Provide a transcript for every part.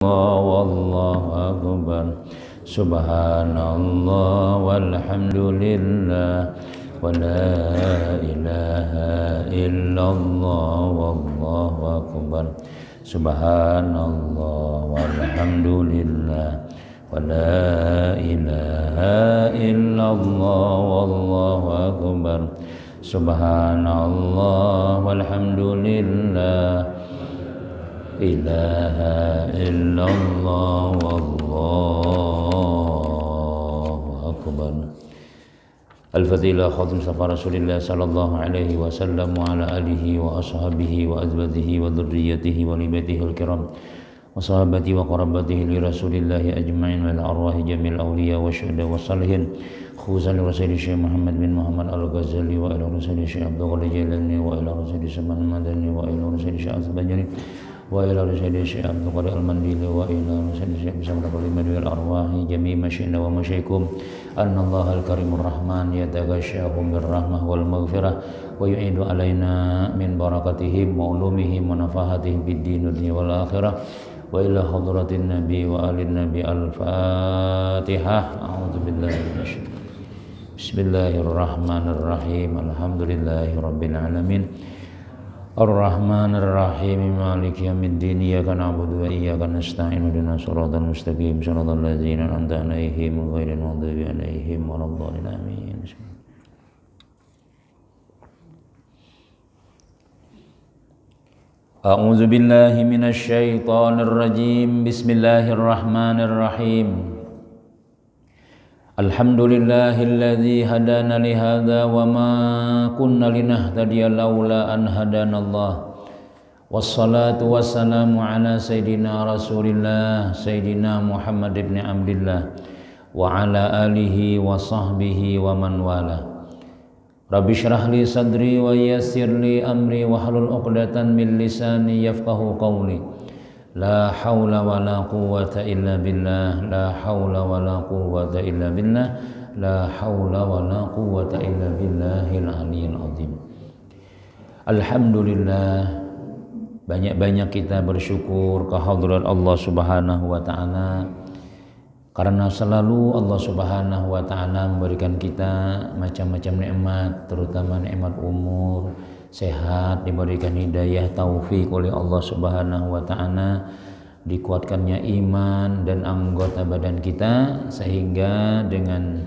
Wallahu akbar. Subhanallah walhamdulillah wa la ilaha illallah wallahu akbar. Subhanallah walhamdulillah wa la ilaha illallah wallahu akbar. Subhanallah walhamdulillah ilaha illallah wallahu akbar. Al-Fatilah khatim safa Rasulillah sallallahu alaihi wasallam wa ala alihi wa ashabihi wa azwajihi wa dhurriyyatihi wa libatihi al-kiram wa sahabati wa qarabatihi li Rasulillah ajma'in wa arwahi jamil awliya wa syuhada wa salihin khususan Rasulullah Syekh Muhammad bin Muhammad Al-Ghazali wa ila Rasulullah Syekh Abdul Ghani Jalani wa ila Rasulullah Syekh Muhammad Madani wa ila Rasulullah Syekh Al-Bajani wa ila Rasulullah Syekh Abdul Qadir Al-Mandili wa ila Rasulullah Syekh Bismillah wal arwahi jami' masyina wa masyaikum annallaha al-karimur rahman yataghashahum birrahmah wal maghfirah wa yu'idu alaina min barakatihim wa ulumihim wa nafahatihim fid din dunya wal akhirah wa ila hadratin nabi wa alin nabi al-fatihah. A'udzu billahi minasy Bismillahirrahmanirrahim. Alhamdulillahi rabbil alamin. Ar-Rahmanir Rahim. Maliki yaumiddin. Iyyaka na'budu wa iyyaka nasta'in. Ihdinas siratal mustaqim. Shiratal ladzina an'amta 'alaihim ghairil maghdubi 'alaihim waladdallin. Amin. A'udzu billahi minasy syaithanir rajim. Bismillahirrahmanirrahim. Alhamdulillahilladzi hadana li hadza wa ma kunna linahtadiya laula an hadanallah. Wassalatu wassalamu ala sayyidina Rasulillah sayyidina Muhammad ibn Abdillah wa ala alihi wa sahbihi wa man wala. Rabbi shrah li sadri wa yassir li amri wa hlul 'uqdatan min lisani yafqahu qawli. La haula wa la quwwata illa billah. La haula wa la quwwata illa billah. La haula wa la quwwata illa billahil aliyyil azim. Alhamdulillah, banyak-banyak kita bersyukur kehadirat Allah Subhanahu wa taala, karena selalu Allah Subhanahu wa taala memberikan kita macam-macam nikmat, terutama nikmat umur, sehat, diberikan hidayah, taufik oleh Allah Subhanahu wa taala, dikuatkannya iman dan anggota badan kita, sehingga dengan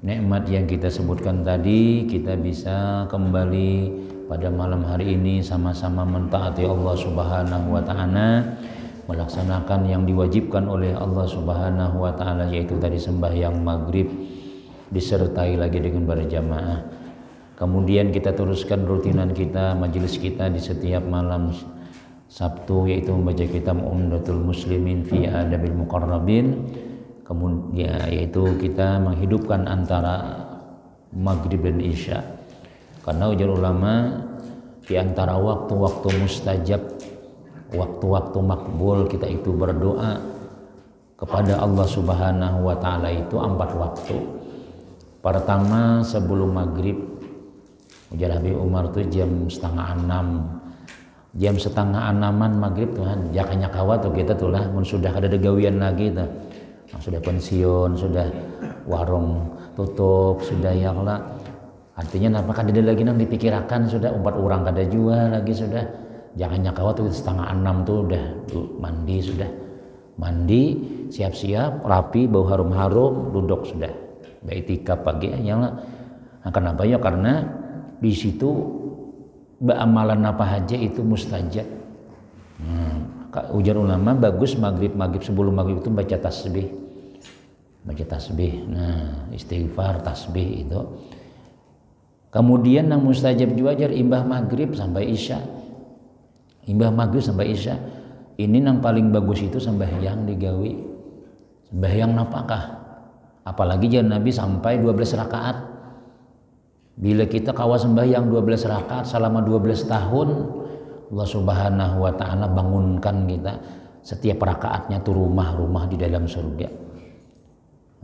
nikmat yang kita sebutkan tadi kita bisa kembali pada malam hari ini sama-sama mentaati Allah Subhanahu wa taala, melaksanakan yang diwajibkan oleh Allah Subhanahu wa taala, yaitu tadi sembahyang maghrib disertai lagi dengan berjamaah. Kemudian kita teruskan rutinan kita, majelis kita di setiap malam Sabtu, yaitu membaca kitab Umdatul Muslimin fi Adabil Muqarrabin. Kemudian yaitu kita menghidupkan antara maghrib dan isya, karena ujar ulama di antara waktu-waktu mustajab, waktu-waktu makbul kita itu berdoa kepada Allah Subhanahu wa taala itu 4 waktu. Pertama sebelum maghrib, ujar Habib Umar tuh jam 5:30, jam 5:30 maghrib Tuhan jakanya kawa tuh kita tuh lah, sudah ada degawian lagi tuh, sudah pensiun, sudah warung tutup, sudah ya lah, artinya apakah ada lagi nang dipikirakan, sudah 4 orang kada jual lagi, sudah jakanya kawa tuh 5:30 tuh udah mandi, sudah mandi siap-siap rapi, bau harum-harum, duduk sudah baitikaf pagi ya lah. Nah, kenapa ya? Karena di situ amalan apa aja itu mustajab. Ujar ulama bagus maghrib sebelum maghrib itu baca tasbih, nah istighfar, tasbih itu. Kemudian yang mustajab juga ajar imbah maghrib sampai isya, ini yang paling bagus itu sembahyang digawi, sembahyang napakah, apalagi jangan Nabi sampai 12 rakaat. Bila kita kawa sembahyang 12 rakaat selama 12 tahun, Allah Subhanahu wa taala bangunkan kita setiap rakaatnya tuh rumah-rumah di dalam surga.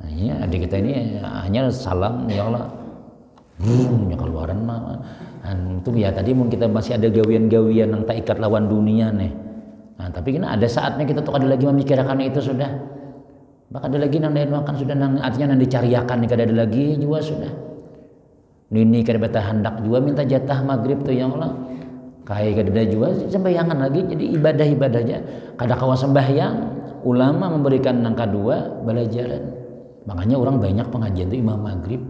Nah, ini adik kita ini hanya salam ya Allah, ya keluaran mah. Itu ya tadi mungkin kita masih ada gawian-gawian yang tak ikat lawan dunia nih. Nah, tapi kan ada saatnya kita tuh ada lagi memikirkan itu sudah. Maka ada lagi nang makan sudah nang artinya nang dicariakan nih ada lagi juga sudah. Nini kada beta hendak juga minta jatah maghrib tuh yang Allah. Kayak kada juga sembayangan lagi jadi ibadah-ibadahnya. Kada kawa sembahyang, ulama memberikan nang kedua belajaran. Makanya orang banyak pengajian tuh imam maghrib.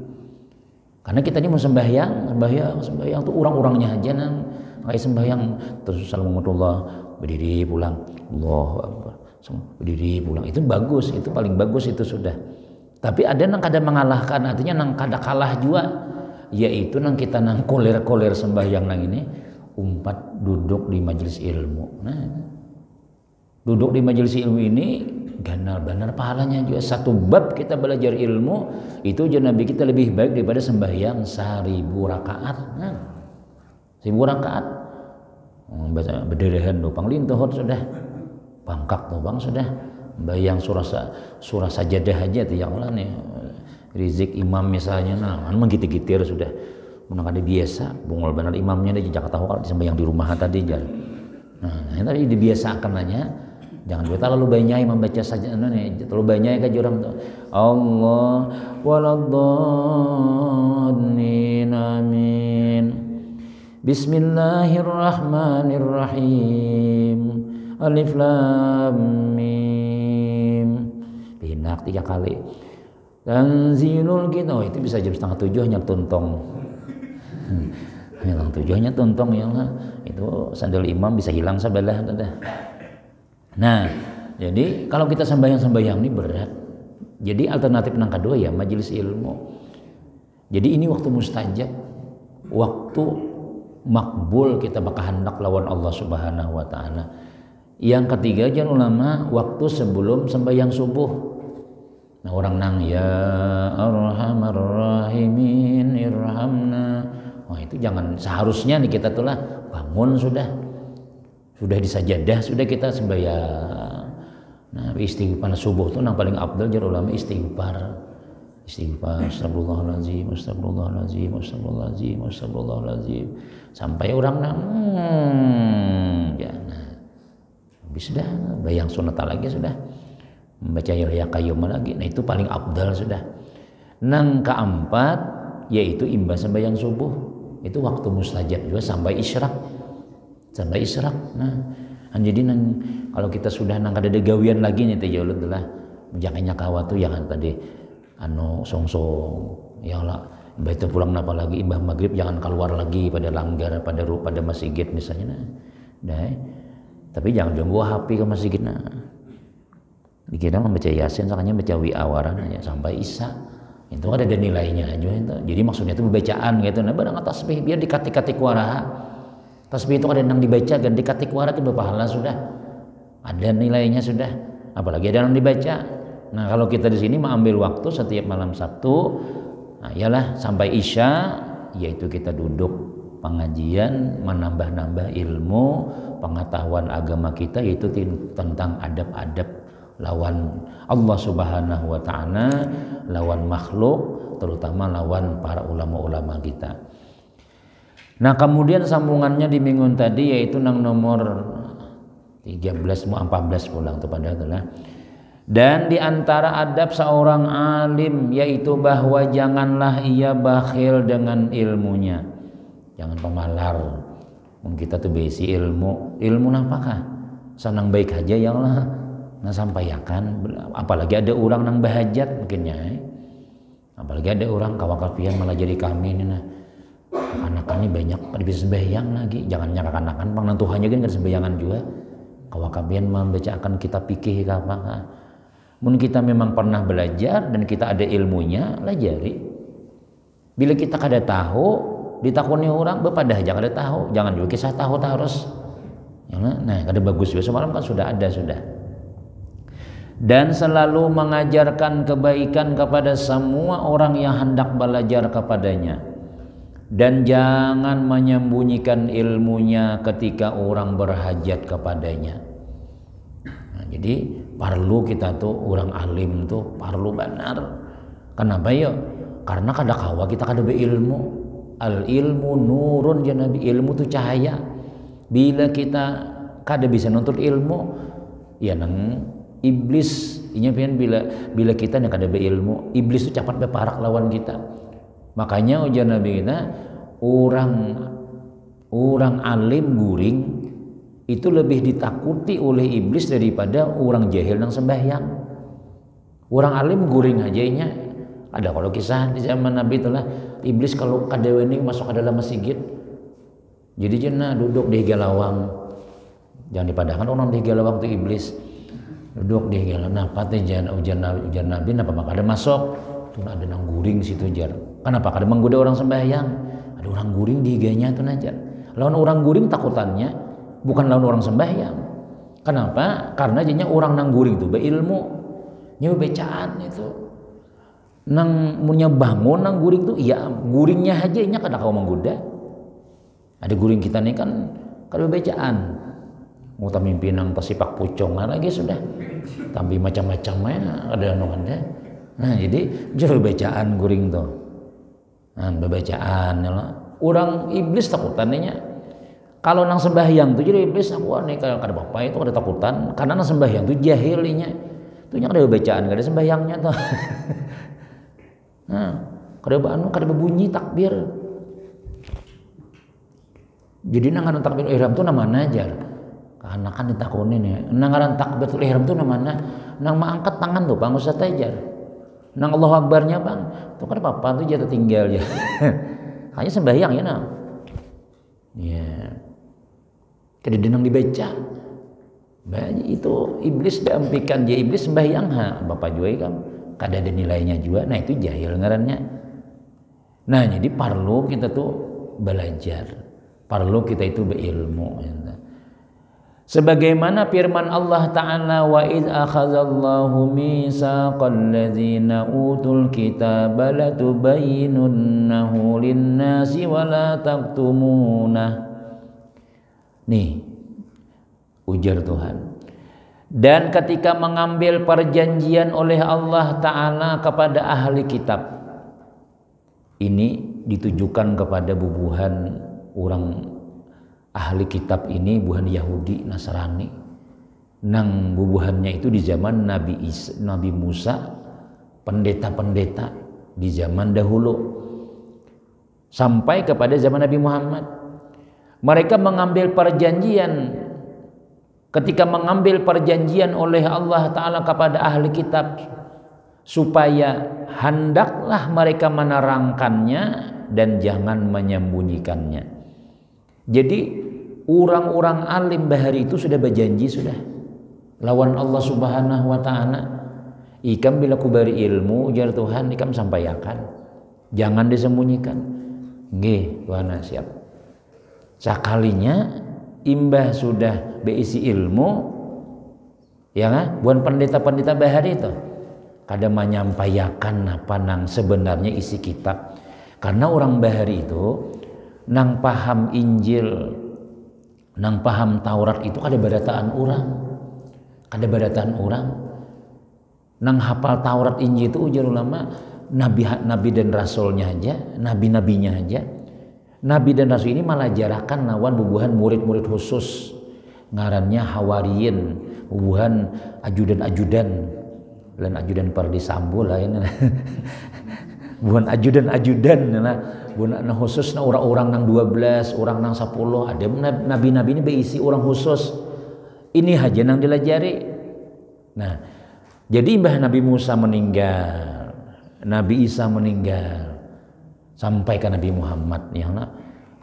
Karena kita ini mau sembahyang tuh orang-orangnya aja nang kayak sembahyang terus assalamualaikum berdiri pulang Allahu Akbar berdiri pulang itu bagus, itu paling bagus itu sudah. Tapi ada nang kada mengalahkan, artinya nang kada kalah juga, yaitu nang kita nang koler-koler sembahyang nang ini umpat duduk di majelis ilmu. Nah, duduk di majelis ilmu ini benar pahalanya juga. Satu bab kita belajar ilmu itu Nabi kita lebih baik daripada sembahyang 1000 rakaat. Nah, 1000 rakaat. Baca berdirihan tuh panglintohot sudah. Pangkak tuh bang sudah. Bayang surah sajadah aja tuh yang Allah nih. Rizik imam misalnya nah menggitir-gitir sudah. Menang ada biasa bungol benar imamnya di Jakarta kalau sembahyang di rumah tadi jalan. Nah, tadi dibiasakan aja. Jangan kita terlalu banyak membaca saja nih, terlalu banyak kan orang tuh. Allah waladhdallin amin. Bismillahirrahmanirrahim. Alif lam mim. Pinak 3 kali. Tanzilul kitab. Itu bisa jam 6:30 nya tuntong. Hilang 7-nya tuntong ya lah. Itu sandal imam bisa hilang sebelah dah. Nah, jadi kalau kita sembahyang ini berat. Jadi alternatif yang kedua ya majelis ilmu. Jadi ini waktu mustajab, waktu makbul kita bakal hendak lawan Allah Subhanahu wa taala. Yang ketiga jangan ulama waktu sebelum sembahyang subuh. Nah, orang nang ya arhamar rahimin irhamna. Wah, itu jangan seharusnya nih kita tuh lah bangun sudah di sajadah sudah kita sembahyang. Nah, istighfar subuh tuh yang paling afdal jar ulama istighfar astagfirullahalazim sampai orang nang ya nah habis sudah bayang sunat lagi sudah membaca ya qayyum lagi. Nah, itu paling afdal sudah. Nang keempat yaitu imbas sembahyang subuh. Itu waktu mustajab juga sampai isyraq. Nah, jadi kalau kita sudah nang ada gawian lagi nih teh jauh lah menjakainya kawat tuh jangan tadi songsong ya lah baita pulang napa lagi imbah maghrib jangan keluar lagi pada langgar pada masjid misalnya nah. Tapi jangan jonggo HP ke masjid nah. Dikira membaca Yasin sakanya baca wi'awaran aja sampai isya. Itu ada nilainya aja itu. Jadi maksudnya itu bacaan gitu. Nah, barang tasbih biar dikatik-katik waraha. Tasbih itu ada yang dibaca dan dikatik waraha itu berpahala sudah. Ada nilainya sudah. Apalagi ada yang dibaca. Nah, kalau kita di sini mengambil waktu setiap malam Sabtu, nah ialah sampai isya yaitu kita duduk pengajian menambah-nambah ilmu pengetahuan agama kita yaitu tentang adab-adab lawan Allah Subhanahu wa taala, lawan makhluk, terutama lawan para ulama-ulama kita. Nah, kemudian sambungannya di minggu tadi yaitu nang nomor 13 mau 14 pulang kepada itulah. Dan di antara adab seorang alim yaitu bahwa janganlah ia bakhil dengan ilmunya. Jangan pemalar. Kita tuh besi ilmu apakah? Senang baik aja ya Allah. Nah sampaikan apalagi ada orang nang bahajat mungkinnya apalagi ada orang kawakapian malah jadi kami ini nah anak-anak ini banyak bisa sembahyang lagi jangan nyakakan-akan pang Tuhannya kan sembayangan juga kawakapian membacakan kita pikir apa mungkin kita memang pernah belajar dan kita ada ilmunya pelajari bila kita kada tahu ditakuni orang bepadah jangan ada tahu jangan juga kisah tahu harus nah kada bagus juga semalam kan sudah ada dan selalu mengajarkan kebaikan kepada semua orang yang hendak belajar kepadanya dan jangan menyembunyikan ilmunya ketika orang berhajat kepadanya. Nah, jadi perlu kita tuh orang alim tuh perlu benar. Kenapa ya? Karena kada kawa kita kada beilmu. Al ilmu nurun ya Nabi ilmu tuh cahaya. Bila kita kada bisa nuntut ilmu ya nang iblis inya pian bila kita yang kada beilmu iblis itu cepat beparak lawan kita. Makanya ujar Nabi kita orang alim guring itu lebih ditakuti oleh iblis daripada orang jahil yang sembahyang. Orang alim guring aja inya. Ada kalau kisah di zaman Nabi itulah iblis kalau kadewening masuk ke dalam masjid. Jadi jenah duduk di galawang. Jangan dipadahkan orang di galawang itu iblis. Duduk di galawang. Napa teh ujar Nabi napa maka ada masuk. Tuh ada nang guring situ jar. Kenapa kada menggoda orang sembahyang? Ada orang guring di higanya tuh najar. Lawan orang guring takutannya bukan lawan orang sembahyang. Kenapa? Karena jadinya orang nang guring itu beilmu. Nya becaan itu. Nang punya bangun nang guring tuh iya guringnya aja nya kada kau menggoda. Ada guring kita nih kan kada becaan. Mau mimpi nang pasipak pucong lagi sudah. Tapi macam-macam ada anu anda. Nah jadi jauh becaan guring tuh. Nah bebacaan ya. Orang iblis takutannya. Kalau nang sembahyang tuh jadi iblis aku nih kalau kada apa itu kada takutan karena nang sembahyang tuh jahilinya. Tuh nya kada bacaan kada sembahyangnya tuh. Nah, kada berbunyi takbir. Jadi nangaran takbir ihram tuh namana aja. Kanakan ditakunin ya. Nangaran takbir ihram tuh namana nang mangangkat tangan tuh Bang Ustaz aja. Nang Allahu Akbarnya Bang. Tuh kada apa-apa tuh jatuh tinggal ya. Hanya sembahyang ya nah. Ya. Kada denang dibaca. Banyak itu iblis diampikan dia iblis sembahyang ha Bapak juga kan. Kada ada nilainya juga, nah itu jahil ngarannya. Nah jadi perlu kita tuh belajar, perlu kita itu berilmu. Sebagaimana firman Allah Ta'ala wa idh akhadallahu mitsaqal ladzina utul kitaba latubayyinunnahu linnasi wa la taktumunah. Nih ujar Tuhan. Dan ketika mengambil perjanjian oleh Allah Ta'ala kepada ahli kitab, ini ditujukan kepada bubuhan orang ahli kitab ini, bubuhan Yahudi Nasrani. Nang bubuhannya itu di zaman Nabi Musa, pendeta-pendeta di zaman dahulu sampai kepada zaman Nabi Muhammad. Mereka mengambil perjanjian. Ketika mengambil perjanjian oleh Allah Ta'ala kepada ahli kitab supaya hendaklah mereka menerangkannya dan jangan menyembunyikannya. Jadi orang-orang alim bahari itu sudah berjanji sudah lawan Allah Subhanahu wa Ta'ala. Ikam bila kubari ilmu ujar Tuhan ikam sampaikan, jangan disembunyikan. Nggih, Tuhan siap. Sekalinya imbah sudah beisi ilmu ya kan bukan pendeta-pendeta bahari itu kada menyampaikan apa nang sebenarnya isi kitab karena orang bahari itu nang paham Injil nang paham Taurat itu kada badataan orang nang hafal Taurat Injil itu ujar ulama nabi dan rasulnya aja nabi-nabinya aja. Nabi dan Rasul ini malah jarakan lawan bubuhan murid-murid khusus ngarannya hawariyin, bubuhan ajudan-ajudan dan ajudan Pardi Sambo lah ini bubuhan ajudan-ajudan nah bubuhan khusus nah orang-orang nang 12 orang nang 10 ada nabi-nabi ini berisi orang khusus ini aja nang dilajari. Nah jadi mbah Nabi Musa meninggal, Nabi Isa meninggal sampai ke Nabi Muhammad yang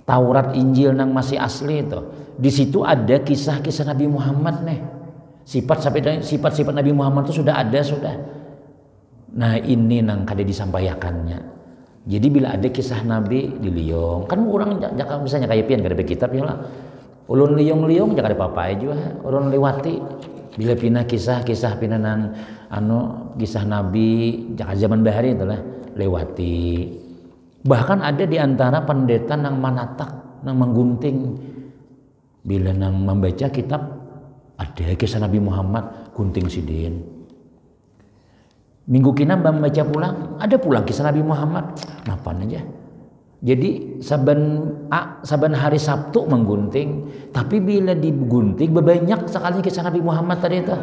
Taurat Injil nang masih asli itu di situ ada kisah-kisah Nabi Muhammad nih sifat-sifat Nabi Muhammad itu sudah ada sudah. Nah ini nang kada disampaikannya. Jadi bila ada kisah Nabi di liong kan orang jangan misalnya kayak pian kada kitab ya lah ulun liong jangan ada apa-apa juga ulun lewati bila pina kisah-kisah pina nang kisah Nabi jangan zaman bahari itulah lewati. Bahkan ada di antara pendeta nang manatak, nang menggunting. Bila nang membaca kitab, ada kisah Nabi Muhammad, gunting sidin. Minggu kina membaca pulang, ada pulang kisah Nabi Muhammad. Napan aja. Jadi saban hari Sabtu menggunting, tapi bila digunting banyak sekali kisah Nabi Muhammad tadi itu.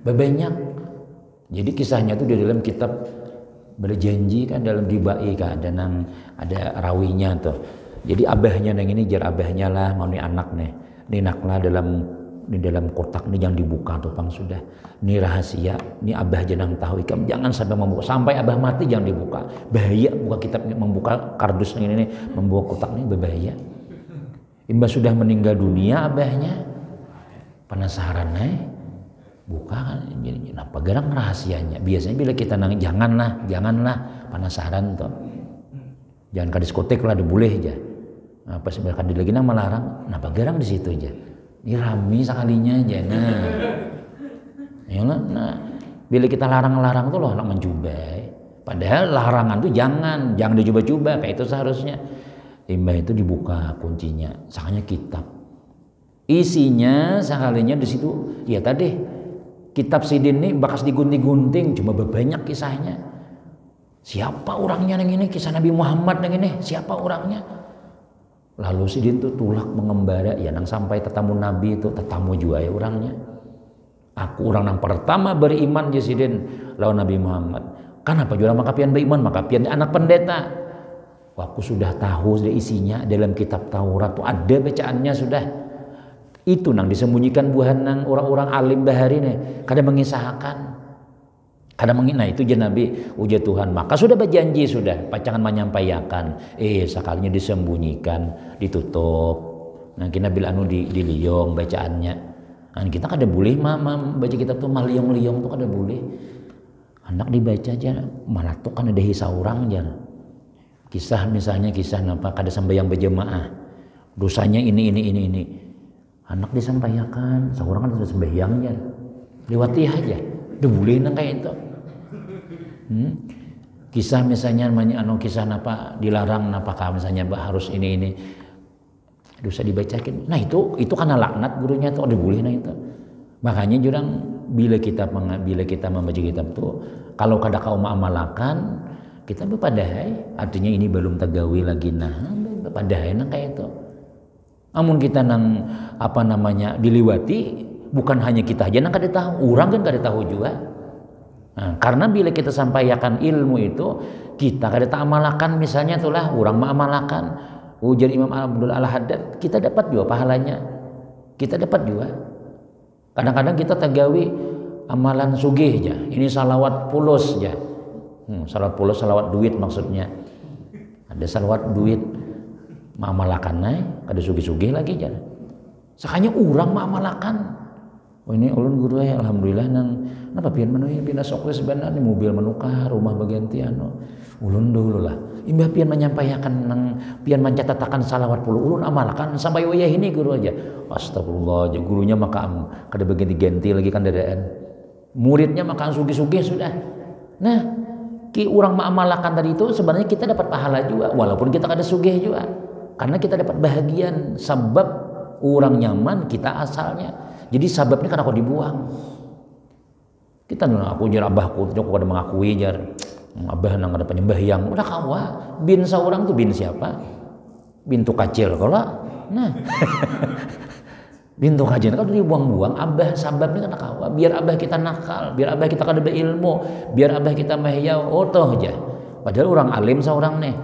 Banyak. Jadi kisahnya itu di dalam kitab Berjanji kan, dalam Dibai kan ada rawinya tuh. Jadi abahnya yang ini jar abahnya lah mau nih anak nih. Ninaklah di dalam kotak nih yang dibuka tuh pang sudah. Ini rahasia, ini abah jangan tahu ikam, jangan sampai membuka, sampai abah mati jangan dibuka. Bahaya buka kitab, membuka kardus ini membuka kotak ini berbahaya. Imba sudah meninggal dunia abahnya, penasaran buka kan, jadi apa gerang rahasianya. Biasanya bila kita nang janganlah penasaran tuh. Jangan ke diskotek lah, boleh aja. Apa sebenarnya di lagi nang melarang, kenapa gerang di situ aja. Ini rami sekalinya aja. Nah, bila kita larang tuh loh anak mencubai. Padahal larangan tuh jangan dicoba-coba, kayak itu seharusnya. Limbah itu dibuka kuncinya, sakanya kitab. Isinya sekalinya di situ, ya tadi kitab sidin ini bakas digunting-gunting, cuma banyak kisahnya. Siapa orangnya yang ini, kisah Nabi Muhammad yang ini, siapa orangnya? Lalu sidin tuh tulak mengembara, ya nang sampai tetamu Nabi itu, tetamu juga ya orangnya. Aku orang yang pertama beriman ya sidin lawan Nabi Muhammad. Kenapa jurang makapian beriman, makapian anak pendeta. Aku sudah tahu sudah isinya dalam kitab Taurat tuh ada bacaannya sudah. Itu nang disembunyikan buhan nang orang-orang alim bahari nih. Kadang mengisahkan, nah itu je Nabi ujar Tuhan. Maka sudah berjanji sudah, pacangan menyampaikan. Sekalinya disembunyikan, ditutup. Nah kita bilang di liong bacaannya. Nah, kita kada boleh baca kitab tuh liong-liong tuh kada boleh. Anak dibaca aja, malah tuh kan ada hisah orang aja. Kisah misalnya kisah napa kada sembahyang berjemaah, dosanya ini. Anak disampaikan, seorang kan sudah sembahyang aja, lewati aja, udah boleh nang kayak itu. Kisah misalnya kisah napa dilarang napa misalnya harus ini, dosa dibacakan. Nah itu karena laknat gurunya tuh udah boleh nah itu. Makanya jurang bila kita membaca kitab tuh, kalau kada kau amalakan kita berpadahai, artinya ini belum tegawi lagi berpadahai nang kayak itu. Namun kita nang diliwati, bukan hanya kita aja nang kada tahu, orang kan kada tahu juga. Nah, karena bila kita sampaikan ilmu itu, kita kada amalakan misalnya itulah orang mengamalkan ujar Imam Abdul Al-Haddad, kita dapat juga pahalanya. Kita dapat juga. Kadang-kadang kita tegawi amalan sugih aja. Ini salawat pulos aja. Salawat pulos, salawat duit maksudnya. Ada salawat duit mamalakan kada sugih-sugih lagi aja. Sakanya orang mamalakan. Ini ulun guru alhamdulillah nang napa pian menuhi pina sok sebenarnya mobil menukar rumah bagian tiano. Ulun dulu lah. Imbah pian menyampaikan nang pian mencatatakan salawat puluh ulun amalkan sampai wayah ini guru aja. Astagfirullah, gurunya makam kada bagian diganti lagi kan dadaan. Muridnya makan sugih-sugih sudah. Nah, orang mengamalkan tadi itu sebenarnya kita dapat pahala juga walaupun kita kada sugih juga. Karena kita dapat bahagian sebab orang nyaman kita asalnya. Jadi sebabnya kan aku dibuang. Kita aku jar abahku aku kada mengakui jar abah nang ada penyembahyang. Udah kawa bin seorang tuh bin siapa? Bintu kacil kalau. Nah. Bintu kajian kalau dibuang-buang abah sababnya kan kawa biar abah kita nakal, biar abah kita kada berilmu, biar abah kita mahyau otoh aja. Padahal orang alim seorang nih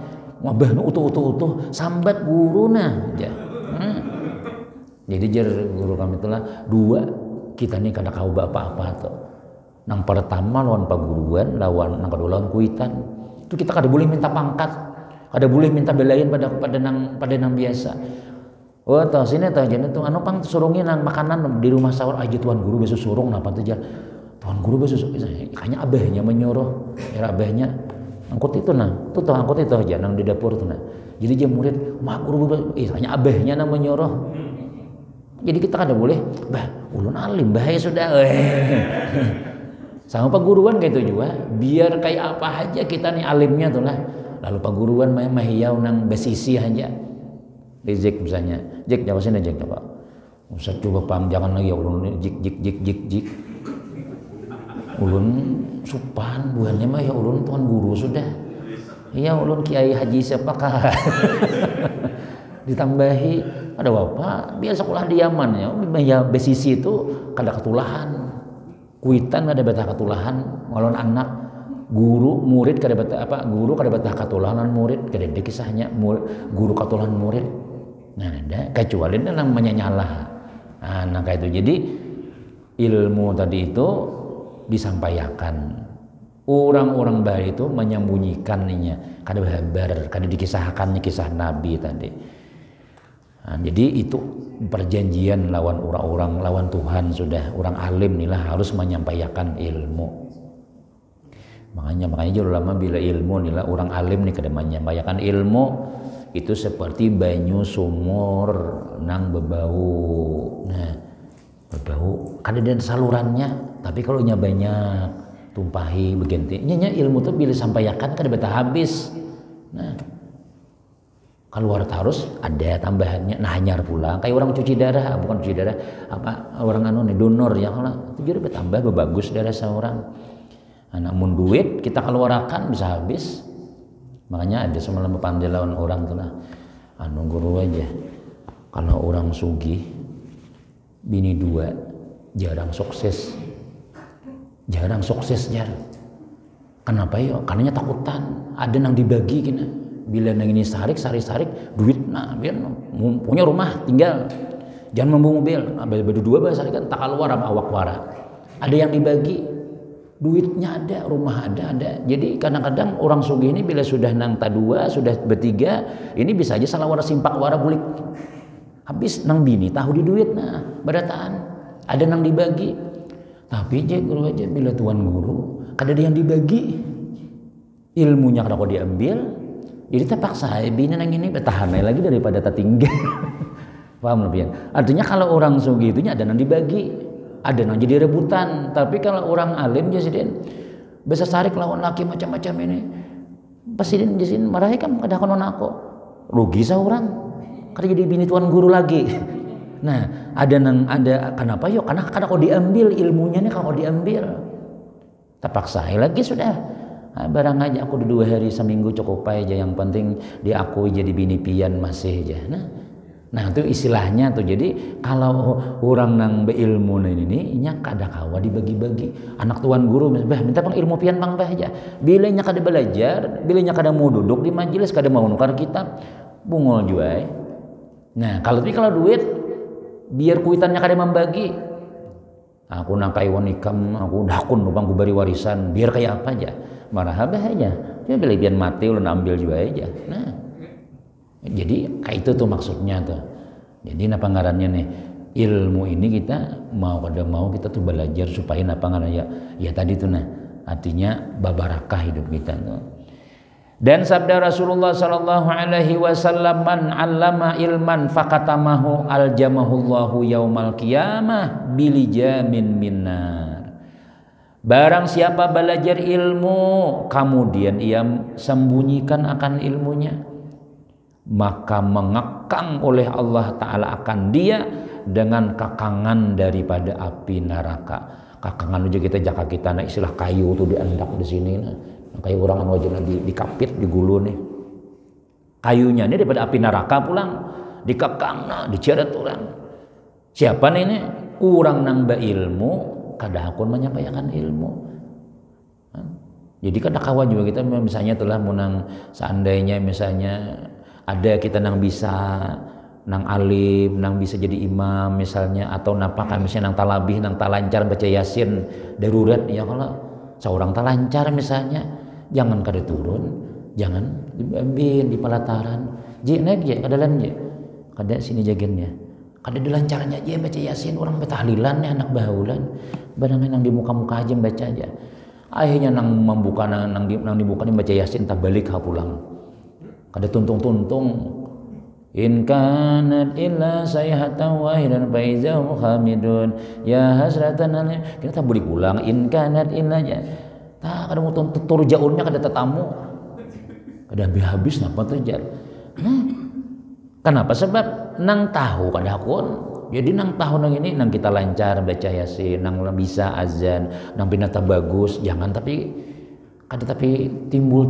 abah utuh sambat guru nah aja. Jadi jar guru kami itulah dua kita nih kada kau apa-apa tuh. Nang pertama lawan paguruan, lawan nang kedua lawan kuitan. Itu kita kada boleh minta pangkat, kada boleh minta belain pada nang biasa. Oh toh sini toh jadi tuh pang surungin nang makanan di rumah sahur aja tuan guru besok surung napa tuh jar. Tuan guru besok kayaknya abahnya menyuruh, ya abahnya angkut itu tuh angkut itu aja nang di dapur tuh Jadi dia murid, mak guru kayaknya abahnya nang menyuruh. Jadi kita kada boleh, ulun alim bahaya sudah. Sama paguruan kayak itu juga, biar kayak apa aja kita nih alimnya tuh lah. Lalu paguruan mahiyau nang besisi aja. Jik misalnya, Jik jawab sini Jik coba. Usah coba pam jangan lagi ulun jik. Ulun supan buahnya mah ya ulun tuan guru sudah. Iya ulun kiai haji siapakah? Ditambahi ada bapak biasa sekolah di Yaman ya besisi itu kada ketulahan kuitan kada betah ketulahan ngalon anak guru murid kada betah guru kada betah ketulahan murid kada ada kisahnya guru ketulahan murid nah ada kecuali namanya nyalah nah kayak itu jadi ilmu tadi itu disampaikan orang-orang baik itu menyembunyikannya kada berhabar kada dikisahkannya kisah Nabi tadi. Nah, jadi itu perjanjian lawan orang-orang lawan Tuhan sudah orang alim inilah harus menyampaikan ilmu. Makanya ulama bila ilmu inilah orang alim nih kada menyampaikan ilmu itu seperti banyu sumur nang bebau. Nah, bebau kada ada salurannya, tapi kalau nya banyak tumpahi begini. Nya ilmu tuh bila sampaikan kada betah habis. Nah, keluar harus ada tambahannya nah hanyar pula kayak orang cuci darah bukan cuci darah orang donor ya kalau itu jadi bertambah bagus darah seorang namun duit kita keluarkan bisa habis makanya ada semalam pandai lawan orang tuh lah guru aja kalau orang sugih bini dua jarang sukses kenapa ya karena takutan ada yang dibagi kena bila nang ini sarik duit nah biar punya rumah tinggal jangan membawa mobil berdua bahasa kan tak keluar sama awak wara ada yang dibagi duitnya ada rumah ada jadi kadang-kadang orang sugih ini bila sudah nang dua sudah bertiga ini bisa aja salah wara simpak wara bulik habis nang bini tahu di duit nah berataan ada nang dibagi tapi guru aja bila tuan guru kada ada yang dibagi ilmunya kada kau diambil jadi terpaksa bini nang ini bertahan lagi daripada tertinggal. Paham lebih? Artinya kalau orang sugih itu ada nang dibagi, ada nang jadi rebutan. Tapi kalau orang alim jadi bisa sarik lawan laki macam-macam ini. Presiden jadi marah kan kada konon aku. Rugi seorang. Kada jadi bini tuan guru lagi. Nah, ada kenapa yo? Karena kada kau diambil ilmunya nih kalau diambil. Terpaksa lagi sudah. Barang aja aku 2 hari seminggu cukup aja yang penting diakui jadi bini pian masih aja nah itu istilahnya tuh jadi kalau orang nang beilmu ini nya kada kawa dibagi-bagi anak tuan guru minta pang ilmu pian bang aja bila nya kada belajar bila nya kada mau duduk di majelis kada mau nukar kitab bungol juai nah kalau duit biar kuitannya kada membagi aku nang kaiwan ikam aku dakun nupang kubari warisan biar kayak apa aja marah aja dia belian mati ulun ambil juga aja nah jadi kayak itu tuh maksudnya tuh jadi apa ngarannya nih ilmu ini kita mau kada mau kita tuh belajar supaya apa ngarannya ya tadi tuh nah artinya babarakah hidup kita tuh dan sabda Rasulullah sallallahu alaihi wasallam man 'allama ilman faqatamahu aljamahullahu yaumal qiyamah bilijamin minnar. Barang siapa belajar ilmu kemudian ia sembunyikan akan ilmunya maka mengekang oleh Allah Ta'ala akan dia dengan kakangan daripada api neraka. Kakangan aja kita jaka kita nah istilah kayu tuh diandak di sini nah. Kayak orang wajib dikapit digulu nih kayunya ini daripada api neraka pulang dikekang nah diceret orang siapa nih ini orang nang ilmu kada hakun menyampaikan ilmu jadi kada kawan juga kita misalnya telah menang seandainya misalnya ada kita nang bisa nang alim nang bisa jadi imam misalnya atau napakah misalnya nang talabih nang talancar baca yasin darurat ya kalau seorang talancar misalnya jangan kada turun jangan diambil di pelataran naik je kadalan je kada sini jagennya kada dilancarnya je baca yasin orang betahlilan ya anak bahulan badangan nang di muka-muka aja baca aja akhirnya nang membuka nang dibuka ni baca yasin tak balik ha pulang kada tuntung-tuntung in kanat illa sayhatan wahidan faizahu hamidun ya hasratan kita tak boleh pulang in kanat illa ya tak kada mau tur jaunnya kada tetamu kada habis napa terjadi kenapa sebab nang tahu kada hakun Jadi nang tahun ini nang kita lancar baca yasin, nang bisa azan, nang binata bagus, jangan tapi timbul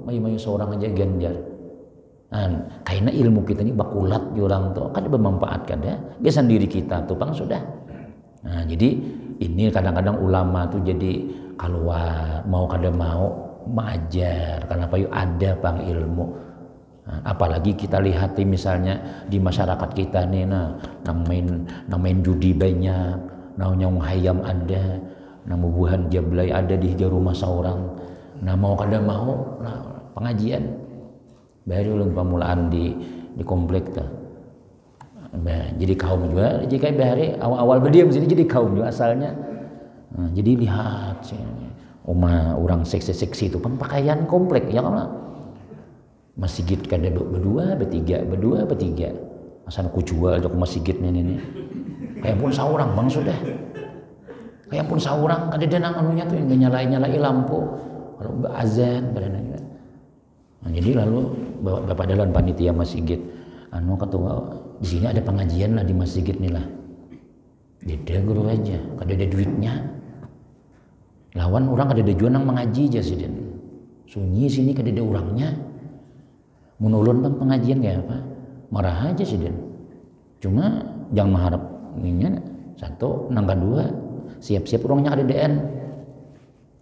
mayu seorang aja ganjar. Karena ilmu kita ini bakulat jurang tuh kan bermanfaat kan ya. Biasa diri kita tuh bang sudah. Nah, jadi ini kadang-kadang ulama tuh jadi keluar mau kada mau mengajar kenapa yuk ada bang ilmu. Apalagi kita lihat misalnya di masyarakat kita nih nang main judi banyak, nang nyong hayam ada, nang bubuhan jablay ada di rumah seorang. Nah mau kada mau pengajian baru ulun pamulaan di komplek tuh. Nah, jadi kaum juga jika bahari awal berdiam sini jadi kaum juga asalnya. Nah, jadi lihat sih orang seksi itu kan pakaian komplek ya kan. Masjid kada berdua bertiga asal aku jual ke masjid ini kayak pun saurang bang sudah kayak pun saurang kada ada nang anunya tuh yang nyalain lampu kalau azan badannya. Nah, jadi lalu bapak dalam panitia masjid ketua di sini ada pengajian lah di masjid nih lah dia guru aja kada ada duitnya lawan orang kada ada jual nang mengaji aja sih sunyi sini kada ada orangnya. Menulun bang pengajian kayak apa marah aja sih Den cuma jangan mengharap ininya satu nang kedua siap-siap orangnya ada DN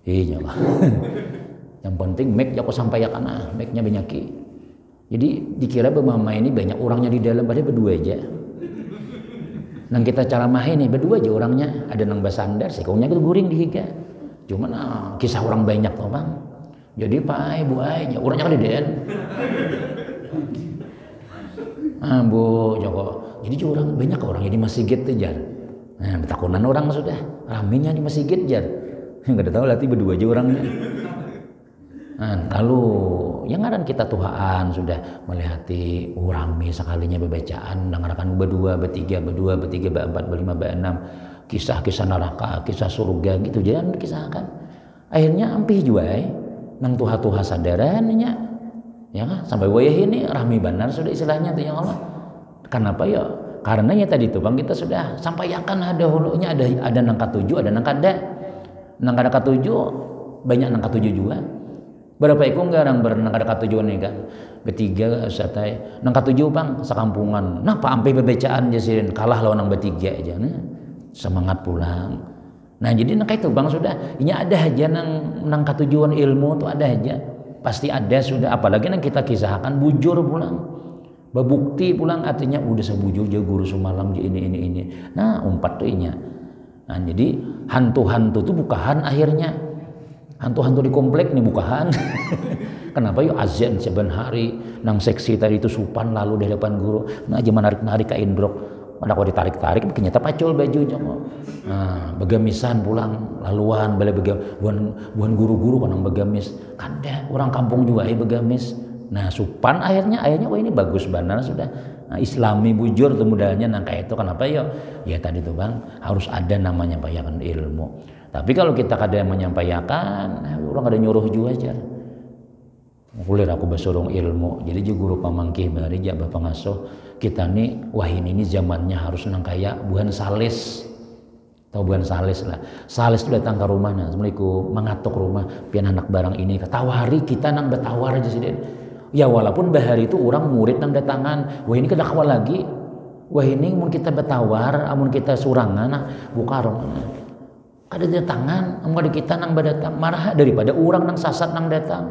iya lah yang penting make aku sampaikan make-nya banyak jadi dikira bemama ini banyak orangnya di dalam padahal berdua aja nang kita cara main nih berdua aja orangnya ada nang basandar sekongnya itu guring di higa cuman kisah orang banyak tuh bang jadi pai bu aja orangnya kan di DN Bu Joko jadi orang banyak orang yang di masjid tuh jar nah betakunan orang sudah ramenya di masjid jar nggak ada tahu latih berdua aja orangnya lalu yang ngaran kita Tuhan sudah melihati rame sekalinya bebacaan dengarkan berdua bertiga berempat berlima berenam kisah-kisah neraka kisah surga gitu jangan dikisahkan akhirnya ampih juga nang tuha sadarannya ya kan sampai wayah ini rame benar sudah istilahnya tuh yang Allah kenapa ya karena ya tadi tuh bang kita sudah sampaikan ada hulunya ada nangka 7 ada nangka 7 banyak nangka 7 juga berapa ikut ngarang bernangka 7 nih kan bertiga satai nangka 7 bang sekampungan nah pak ampe bebecaan jasirin kalah lawan nang bertiga aja nah semangat pulang nah jadi nangka itu bang sudah ini ada aja nangka tujuan ilmu tuh ada aja pasti ada sudah apalagi yang kita kisahkan bujur pulang babukti pulang artinya udah sebujur aja guru semalam ini nah umpat tuh inya nah jadi hantu-hantu tuh bukahan akhirnya hantu-hantu di komplek nih bukahan kenapa yuk azan saban hari nang seksi tadi itu supan lalu di depan guru nah aja menarik-narik ke indrok mana kau ditarik-tarik kenyata pacul bajunya nah begamisan pulang laluan balik buan guru-guru kan begamis kada orang kampung juga begamis nah supan akhirnya wah ini bagus benar sudah nah, islami bujur tuh modalnya nang kayak itu kenapa ya tadi tuh bang harus ada namanya menyampaikan ilmu tapi kalau kita kada menyampaikan orang kada nyuruh juga aja kulir aku basurung ilmu jadi juga guru pamangkih bari jabah pengasuh kita nih wah ini zamannya harus nang kayak buhan sales atau buhan sales lah sales itu datang ke rumah nah assalamualaikum mengatuk rumah pian anak barang ini ketawari kita nang betawar aja sih ya walaupun bahari itu orang murid nang datangan wah ini kedakwa lagi wah ini mun kita betawar amun kita surangan nah buka rumah kada datangan amun kita nang badatang marah daripada orang nang sasat nang datang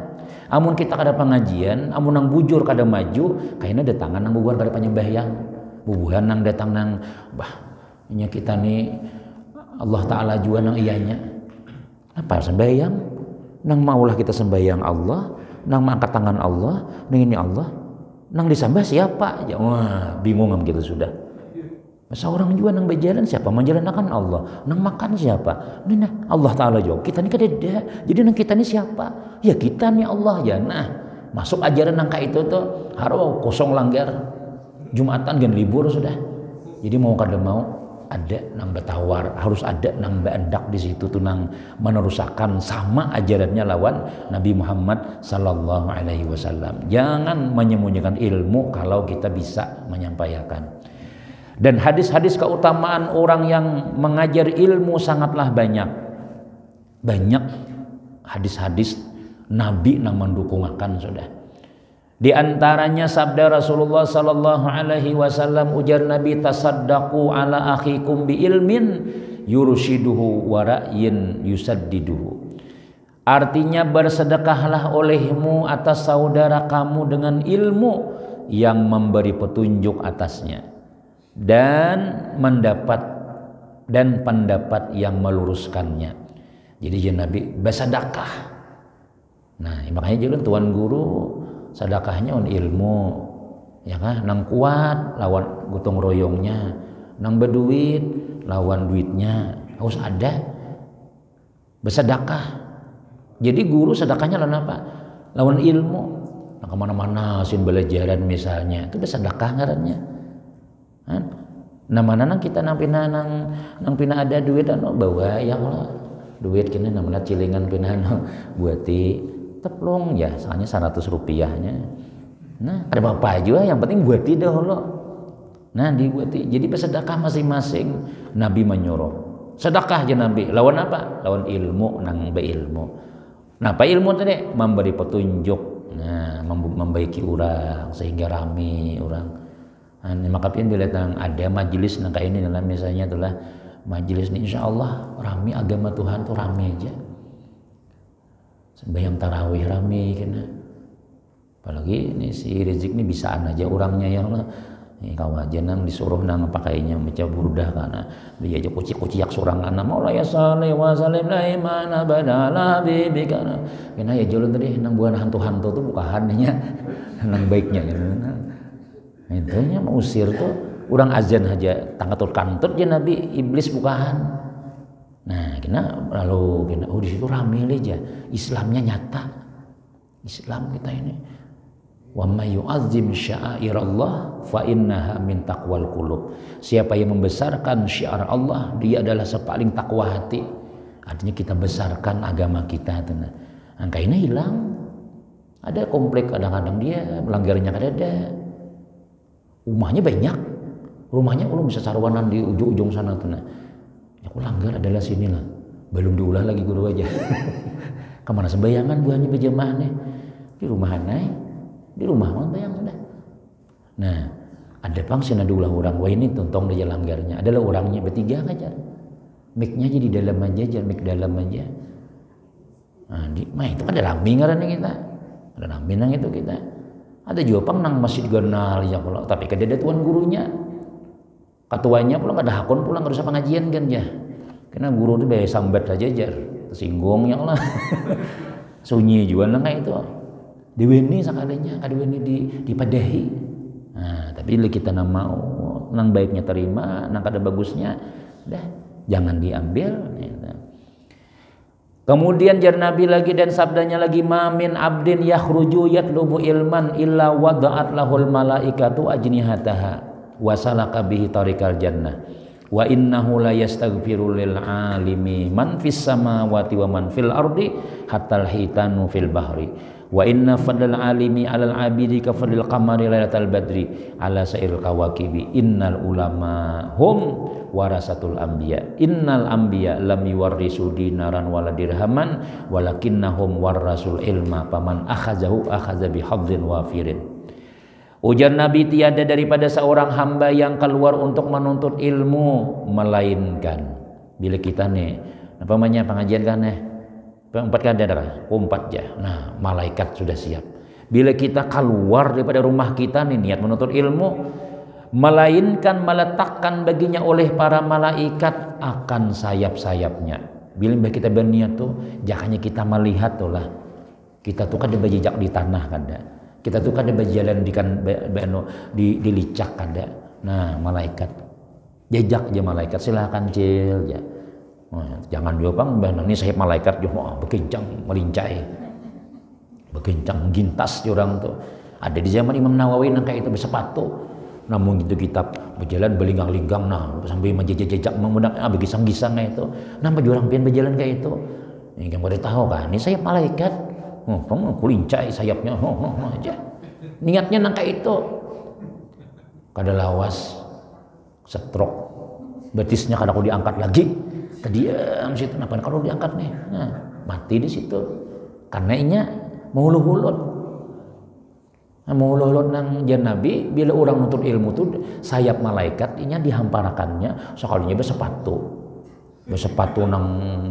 amun kita kada pengajian amun nang bujur kada maju kayaknya datangan nang bubuhan kada panyembahyang bubuhan nang datang nang nya kita nih Allah Ta'ala juga nang iyanya apa sembahyang nang maulah kita sembahyang Allah nang mangkat tangan Allah nang ini Allah nang disembah siapa ya wah bingung am kita sudah seorang juga nang berjalan siapa menjalankan Allah nang makan siapa nah Allah Ta'ala jawab kita ini kadeda jadi nang kita ini siapa ya kita nih Allah ya nah masuk ajaran nang kayak itu tuh harus kosong langgar Jumatan gan libur sudah jadi mau kada mau ada nang betawar harus ada nang beendak di situ tuh nang menerusakan sama ajarannya lawan Nabi Muhammad sallallahu alaihi wasallam jangan menyembunyikan ilmu kalau kita bisa menyampaikan. Dan hadis-hadis keutamaan orang yang mengajar ilmu sangatlah banyak. Banyak hadis-hadis Nabi yang mendukungkan sudah. Di antaranya sabda Rasulullah sallallahu alaihi wasallam, ujar Nabi, tasaddaqu ala akhikum bi ilmin yurshiduhu wa ra'yin yusaddiduhu. Artinya bersedekahlah olehmu atas saudara kamu dengan ilmu yang memberi petunjuk atasnya dan pendapat yang meluruskannya. Jadi ya Nabi bersedekah. Nah, makanya jalan tuan guru sedekahnya on ilmu, ya kan? Nang kuat lawan gotong royongnya, nang berduit lawan duitnya, harus ada bersedekah. Jadi guru sedekahnya lawan apa? Lawan ilmu. Nah, kemana-mana sin belajaran misalnya, itu bersedekah ngarannya. Nah, mana nang kita nang pina ada duit anu bawa ya Allah. Duit kini namanya cilingan pina buati teplung ya, soalnya 100 rupiahnya. Nah, ada apa juga, yang penting buati dahulu. Nah, dibuati. Jadi bersedekah masing-masing. Nabi menyuruh sedekah aja Nabi. Lawan apa? Lawan ilmu, nang beilmu. Nah, apa ilmu tadi? Memberi petunjuk. Nah, membaiki orang sehingga rame orang. Nah, makanya bila ada majelis nang kayak ini, dalam misalnya itulah majelis ini, insya Allah rame agama Tuhan tuh rame aja. Sembahyang tarawih rame kena. Apalagi ini si Rizik ini bisaan aja orangnya ya Allah. Ini kawajan nang disuruh nang pakainya maca burdah kana. Dia aja kuci-kuci yak sorangan nama Allah ya salih wa salim la imana badala bibikana. Kena ya jalan tadi nang buan hantu-hantu tuh bukahannya nang baiknya gitu. Nah, intinya mau usir tuh orang azan aja tangkatut-kantut ya Nabi iblis bukahan. Nah, di situ rame aja. Islamnya nyata. Islam kita ini. Wa may yu'azzim sya'airallah fa innaha min taqwal qulub. Siapa yang membesarkan syiar Allah, dia adalah sepaling takwa hati. Artinya kita besarkan agama kita. Angka ini hilang. Ada komplek kadang-kadang dia melanggarnya ada. Rumahnya banyak. Rumahnya belum bisa sarwanan di ujung-ujung sana tuh. Aku langgar adalah sinilah, belum diulah lagi guru aja. Kemana sembayangan buahnya berjamaah nih? Di rumah anai, di rumah mana bayang sudah. Nah, ada pangsian ada ulah orang, wah ini tontong dia langgarnya. Adalah orangnya bertiga aja. Mic-nya aja di dalam aja, mic dalam aja. Nah, itu kan ada rame ngarannya kita, ada rame nang itu kita. Ada juga pang nang masjid genal ya kalau, tapi kan ada tuan gurunya. Ketuanya pulang ada hakon pulang nggak usah pengajian kan ya, karena guru itu bayar sambat aja jar tersinggung ya Allah. Sunyi juga nang kayak itu diweni sekalinya diweni dipadahi. Nah, tapi kita nama nang baiknya terima, nang kada bagusnya dah jangan diambil. Kemudian jar Nabi lagi dan sabdanya lagi, mamin abdin yakhruju yatlubu ilman illa wada'at lahul malaikatu ajnihataha wa salaka bihi tariqal jannah wa innahu la yastaghfiru lil alimi man fis samawati wa man fil ardi hatta al hitanu fil bahri wa inna fadlal alimi alal abidi ka fadlil qamari lailatal badri ala sairil kawakibi innal ulama hum warasatul anbiya innal anbiya lam yuwarrisu dinaran wala dirhaman walakinnahum warasul ilma paman akhazahu akhaza bihadzin wafirin. Ujar Nabi, tiada daripada seorang hamba yang keluar untuk menuntut ilmu melainkan bila kita nih apa namanya pengajian kan empat kan ada empat ya. Nah, malaikat sudah siap. Bila kita keluar daripada rumah kita nih niat menuntut ilmu, melainkan meletakkan baginya oleh para malaikat akan sayap-sayapnya. Bila kita berniat tuh, jangannya kita melihat tuh lah. Kita tuh kan berjejak di tanah kan ada. Kita tuh kan berjalan di licak ada. Nah, malaikat jejak aja malaikat silakan cil ya. Nah, jangan juga bang ini saya malaikat juga berkencang melincai, berkencang gintas orang tuh. Ada di zaman Imam Nawawi nang kayak itu bersepatu. Namun itu kitab berjalan belinggang-linggang nah sampai menjejak memudak begisang-gisang kayak itu. Nampak orang pian berjalan kayak itu. Ini kan pada tahu kan, ini saya malaikat. Aku lincai sayapnya aja. Niatnya nang kayak itu. Kada lawas stroke, betisnya kada kau diangkat lagi, kediam situ. Kenapa kalau diangkat nih? Nah, mati di situ. Karena inya menghulu-hulun. Nah, menghulu-hulun nang jan Nabi bila orang nuntut ilmu tuh sayap malaikat inya dihamparakannya sekalinya bersepatu nang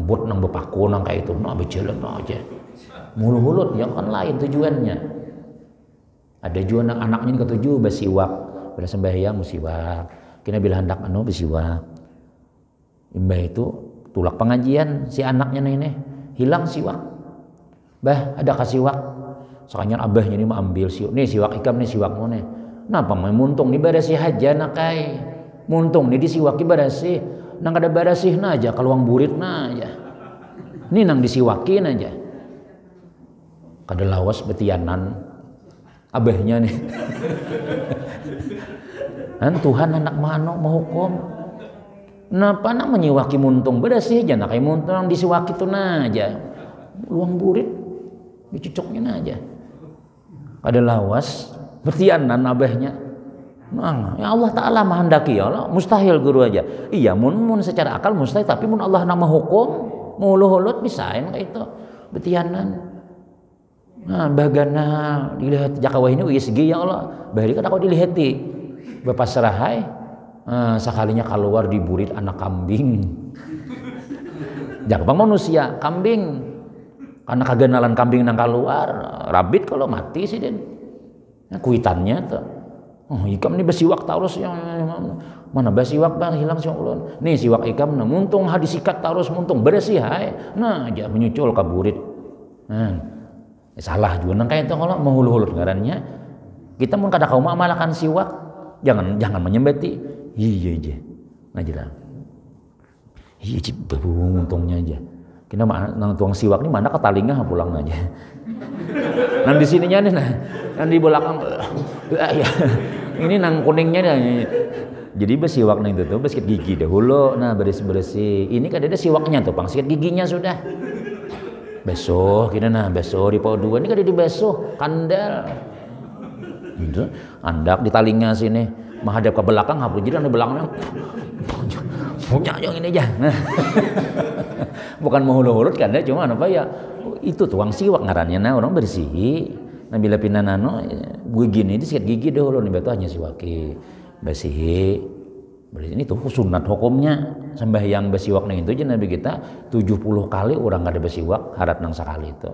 bot nang bepaku nang kayak itu, nah berjalan aja. Menghulu-hulun yang kan lain tujuannya. Ada juga nang anaknya ini ketujuh bersiwak, pada sembahyang musiwak. Kena bila hendak bersiwak. Imbah itu tulak pengajian si anaknya nih hilang siwak. Bah ada kasiwak. Soalnya abahnya ini mau ambil siwak. Nih siwak ikam nih siwakmu nih. Napa mau muntung nih barasi haja nakai. Muntung nih di siwak barasi. Nang ada barasih aja kalau uang burit aja. Nih nang disiwakin aja. Kada lawas betianan abahnya nih. Dan Tuhan anak mano mau hukum. Napa nak menyiwaki muntung berasih aja nak kayak muntung yang disiwaki itu aja. Luang burit dicocoknya aja. Ada lawas bertianan abahnya. Nah, ya Allah Ta'ala menghendaki ya Allah, mustahil guru aja. Iya mun secara akal mustahil, tapi mun Allah nama hukum muluh-hulut bisain kayak itu bertianan. Nah, bagana dilihat jakawah ini USG ya Allah. Bahari kada kau dilihati. Bapak serahai sekalinya keluar diburit anak kambing. Jakabang manusia kambing. Karena kaganalan kambing nang keluar, rabit kalau mati sih den. Nah, kuitannya tuh. Oh, ikam nih bersiwak terus yang mana bersiwak bang hilang siwak ulun. Nih siwak ikam nah muntung hadis sikat terus muntung bersih hai. Nah, aja menyucul kaburit. Nah, salah juga nang kayak itu kalau menghulu-hulu ngarannya. Kita mun kada kaum amalakan siwak, jangan menyembeti. Iya aja. Nah jelas. Iya untungnya aja. Kita nang tuang siwak ini mana ketalingah pulang aja. Nang di sininya nih nah, nang di belakang ya. Ini nang kuningnya dah. Jadi bersiwak nang itu tuh bersikat gigi dahulu. Nah bersih. Ini kan ada siwaknya tuh, pang sikat giginya sudah. Besok kita nah besok di pau dua ini kan di besok kandel. Gitu. Andak di talinga sini menghadap ke belakang, hapus jadi di belakangnya punya yang ini aja. Bukan menghulu-hulut kan ya, cuma apa ya itu tuang siwak ngarannya nah orang bersih. Nah bila pindah nano begini ini sikat gigi dahulu nih betul hanya siwaki bersih. Ini tuh sunat hukumnya sembahyang bersiwak nang itu aja Nabi kita 70 kali orang kada bersiwak harat nang sekali itu.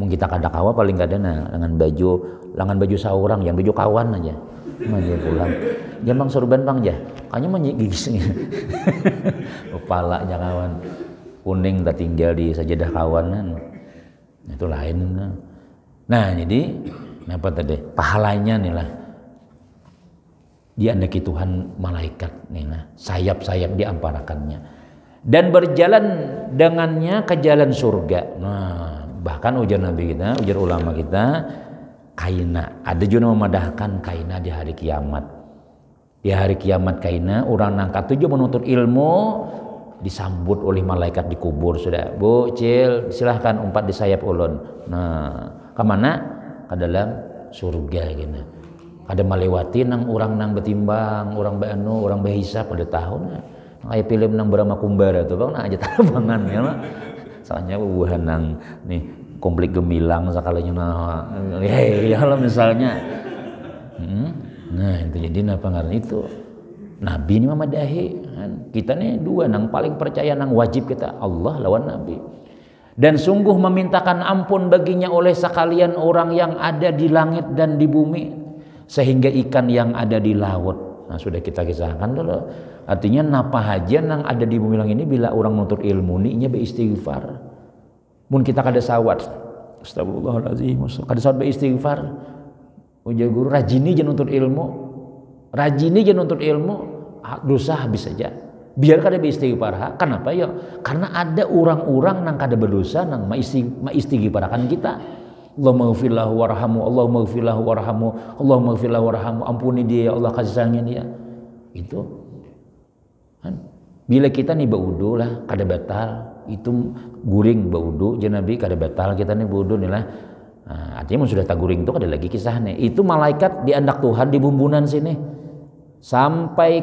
Mungkin kita kada kawa paling kada nah dengan baju seorang yang baju kawan aja. Manja pulang. Jambang sorban bang ja. Kayaknya menggigis. Kepalanya kawan. Kuning tak tinggal di sajadah kawanan. Itu lain. Nah, jadi apa tadi? Pahalanya nih lah. Diandaki Tuhan malaikat nih lah. Sayap-sayap diamparakannya. Dan berjalan dengannya ke jalan surga. Nah, bahkan ujar Nabi kita, ujar ulama kita, kaina. Ada juga memadahkan kaina di hari kiamat. Di hari kiamat kaina, orang nangkat tujuh menuntut ilmu, disambut oleh malaikat di kubur sudah. Bu, Cil, silahkan umpat di sayap ulun. Nah, kemana? Ke dalam surga gitu. Ada melewati nang orang nang betimbang, orang beanu, orang behisap pada tahun. Kayak film nang Brahma Kumbara tuh bang, nah aja tambangan ya lah. Soalnya buah nang nih komplit gemilang sekalinya nah, ya lah misalnya. Nah itu jadi apa ngaran itu. Nabi ini memadahi kan? Kita nih dua nang paling percaya nang wajib kita Allah lawan Nabi. Dan sungguh memintakan ampun baginya oleh sekalian orang yang ada di langit dan di bumi sehingga ikan yang ada di laut. Nah sudah kita kisahkan dulu. Artinya napa haja nang ada di bumi langit ini bila orang menuntut ilmu nya beristighfar. Mun kita kada sawat. Astagfirullahalazim. Kada sawat beristighfar. Ujar guru rajini je nuntut ilmu. Rajini je nuntut ilmu. Dosa habis saja. Biar kada beristighfar. Kenapa ya? Karena ada orang-orang nang kada berdosa nang maistighfarakan kita. Allahumma ghfirlahu warhamu, Allahumma ghfirlahu warhamu, Allahumma ghfirlahu warhamu. Ampuni dia ya Allah, kasih sayangnya dia. Itu. Kan? Bila kita nih baudu lah kada batal, itu guring baudu je Nabi kada batal kita nih baudu nih lah. Nah, artinya sudah tak guring itu kada lagi kisahnya. Itu malaikat diandak Tuhan di bumbunan sini. sampai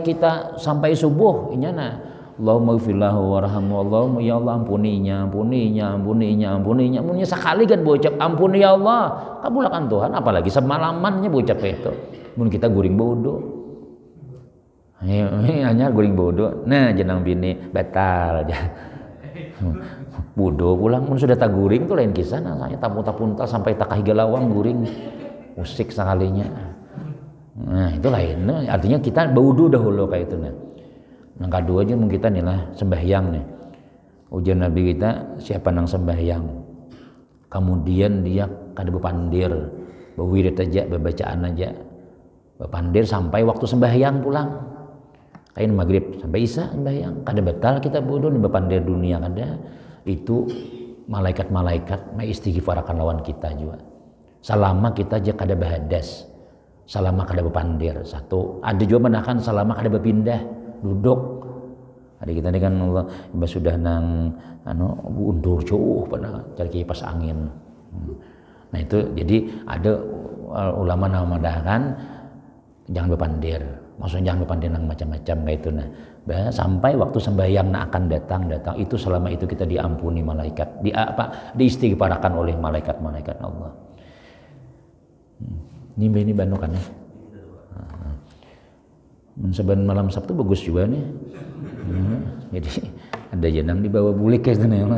subuh inyana Allahumma gfirlahu warhamhu, Allahumma ya Allah ampuninya sekali kan bocap ampuni ya Allah kabulakan Tuhan, apalagi semalamannya bocap itu mun kita guring bodoh hanya guring bodoh nah jenang bini batal aja bodoh pulang mun sudah tak guring tuh lain kisah nah saya tapuntal sampai tak kahiga lawang guring musik sekalinya. Nah itu lain, artinya kita baudu dahulu kayak itu. Nah kedua aja mungkin kita nih lah sembahyang nih. Ujian Nabi kita siapa nang sembahyang. Kemudian dia kada bepandir, bewirid aja, bebacaan aja, bepandir sampai waktu sembahyang pulang. Kayak maghrib sampai isya sembahyang, kada batal kita bodoh nih bepandir dunia kada. Itu malaikat-malaikat mengistighfarakan lawan kita juga. Selama kita aja kada bahadas. Selama kada bepandir satu, ada juga menakan selama kada berpindah duduk. Ada kita ini kan Allah sudah nang undur jauh pada cari kipas angin. Nah itu jadi ada ulama namadakan jangan berpandir, maksudnya jangan berpandir nang macam-macam kayak itu. Nah sampai waktu sembahyang akan datang itu selama itu kita diampuni malaikat, diistighfarakan oleh malaikat-malaikat Allah. Ini Bandung kan ya. Sebenarnya malam Sabtu bagus juga nih. Jadi ada jenang dibawa bulik kayak gitu.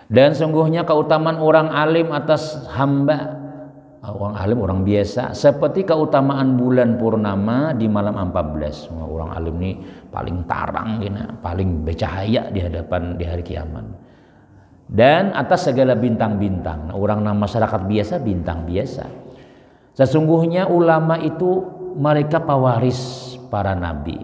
Dan sungguhnya keutamaan orang alim atas hamba, orang alim orang biasa seperti keutamaan bulan purnama di malam 14. Orang alim ini paling tarang gini, paling bercahaya di hadapan di hari kiamat. Dan atas segala bintang-bintang. Nah, orang nama masyarakat biasa bintang biasa. Sesungguhnya ulama itu mereka pewaris para nabi.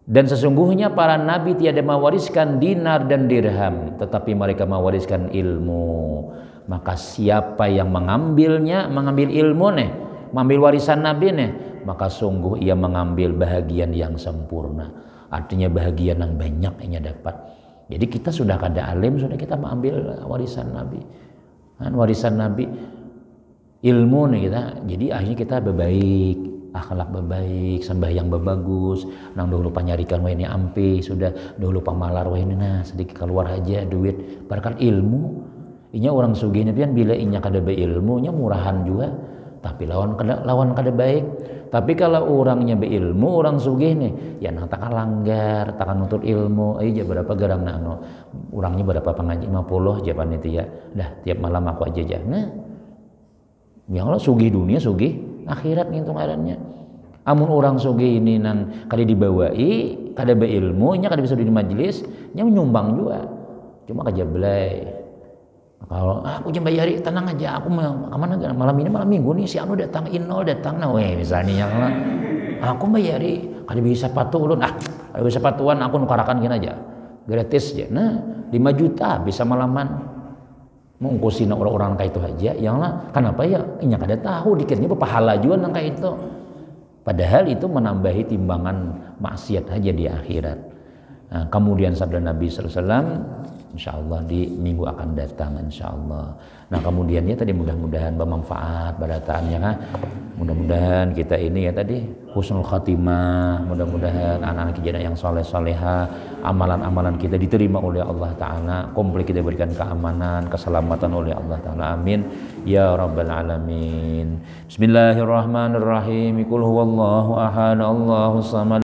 Dan sesungguhnya para nabi tiada mewariskan dinar dan dirham, tetapi mereka mewariskan ilmu. Maka siapa yang mengambil ilmu nih, mengambil warisan nabi nih, maka sungguh ia mengambil bahagian yang sempurna. Artinya bahagian yang banyak ia dapat. Jadi kita sudah kada alim, sudah kita mengambil warisan Nabi. Warisan Nabi ilmu nih kita. Jadi akhirnya kita berbaik, akhlak berbaik, sembahyang berbagus. Nang dulu panyarikan wah ini ampi, sudah dulu pamalar wah ini nah sedikit keluar aja duit. Berkat ilmu, inya orang sugih ini pian bila inya kada beilmunya murahan juga. Tapi lawan kada baik. Tapi kalau orangnya beilmu, orang sugih nih, ya nang takkan langgar, takkan nuntut ilmu, aja berapa garang nak orangnya berapa pengaji 50 jawaban itu ya. Dah tiap malam aku aja aja. Nah, yang Allah sugih dunia, sugih akhirat ngitung arannya. Amun orang sugih ini nang kada dibawai, kada beilmu, nya kada bisa di majelis, nya menyumbang juga. Cuma kajablay. Kalau aku jam bayari tenang aja, aku kemana malam ini malam minggu nih si anu datang Inol datang nah misalnya aku bayari kada bisa patu ulun kada bisa patuan aku nukarakan gini aja gratis aja nah 5 juta bisa malaman mengungkusin orang-orang kayak itu aja yang lah kenapa ya inya kada tahu dikirnya berpahala juga nang kayak itu padahal itu menambahi timbangan maksiat aja di akhirat. Nah, kemudian sabda Nabi sallallahu alaihi wasallam insyaallah di minggu akan datang insyaallah. Nah kemudian ya tadi mudah-mudahan bermanfaat barataannya kan. Mudah-mudahan kita ini ya tadi husnul khatimah, mudah-mudahan anak-anak kita yang soleh-soleha, amalan-amalan kita diterima oleh Allah Ta'ala, komplit kita berikan keamanan, keselamatan oleh Allah Ta'ala, amin ya rabbal alamin. Bismillahirrahmanirrahim. Qul huwallahu ahad, Allahus samad.